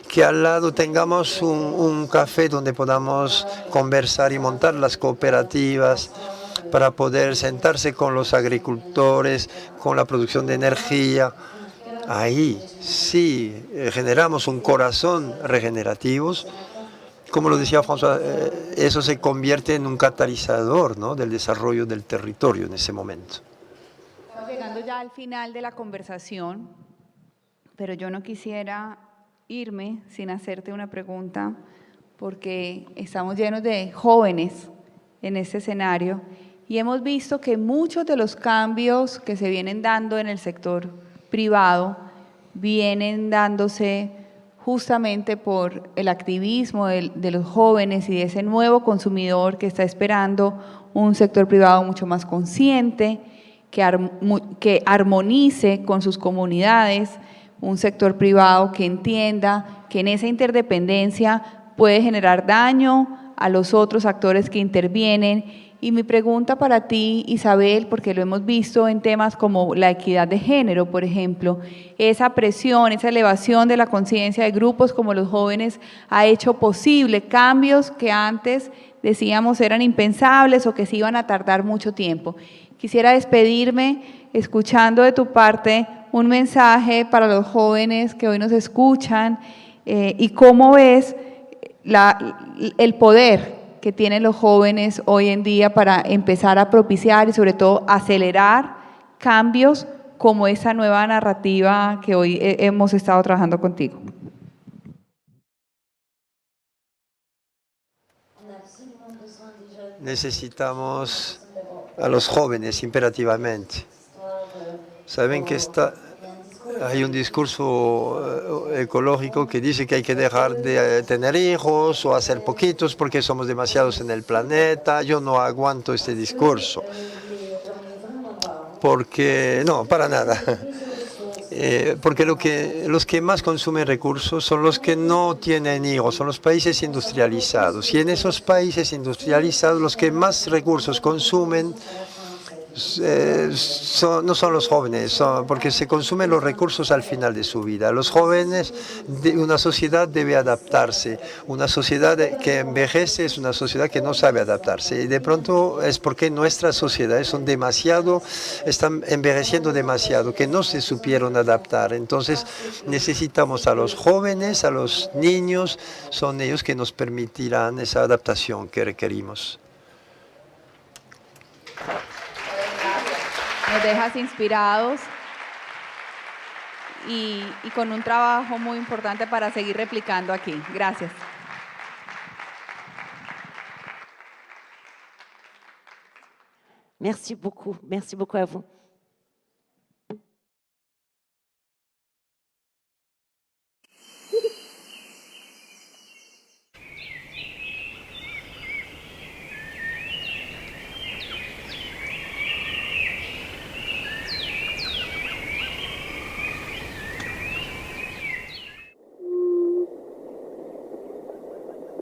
Speaker 2: Que al lado tengamos un café donde podamos conversar y montar las cooperativas para poder sentarse con los agricultores, con la producción de energía. Ahí sí generamos un corazón regenerativo. Como lo decía François, eso se convierte en un catalizador, ¿no?, del desarrollo del territorio en ese momento.
Speaker 1: Estamos llegando ya al final de la conversación, pero yo no quisiera irme sin hacerte una pregunta, porque estamos llenos de jóvenes en este escenario y hemos visto que muchos de los cambios que se vienen dando en el sector privado vienen dándose justamente por el activismo de los jóvenes y de ese nuevo consumidor que está esperando un sector privado mucho más consciente, que armonice con sus comunidades, un sector privado que entienda que en esa interdependencia puede generar daño a los otros actores que intervienen. Y mi pregunta para ti, Isabel, porque lo hemos visto en temas como la equidad de género, por ejemplo, esa presión, esa elevación de la conciencia de grupos como los jóvenes ha hecho posible cambios que antes decíamos eran impensables o que se iban a tardar mucho tiempo. Quisiera despedirme escuchando de tu parte un mensaje para los jóvenes que hoy nos escuchan y cómo ves el poder que tienen los jóvenes hoy en día para empezar a propiciar y sobre todo acelerar cambios como esa nueva narrativa que hoy hemos estado trabajando contigo.
Speaker 2: Necesitamos a los jóvenes imperativamente. Saben que hay un discurso ecológico que dice que hay que dejar de tener hijos o hacer poquitos porque somos demasiados en el planeta. Yo no aguanto este discurso. Porque, no, para nada. Porque los que más consumen recursos son los que no tienen hijos, son los países industrializados. Y en esos países industrializados los que más recursos consumen no son los jóvenes, porque se consumen los recursos al final de su vida. Los jóvenes, una sociedad debe adaptarse. Una sociedad que envejece es una sociedad que no sabe adaptarse. Y de pronto es porque nuestras sociedades están envejeciendo demasiado, que no se supieron adaptar. Entonces necesitamos a los jóvenes, a los niños, son ellos que nos permitirán esa adaptación que requerimos.
Speaker 1: Nos dejas inspirados y con un trabajo muy importante para seguir replicando aquí. Gracias.
Speaker 3: Merci beaucoup à vous.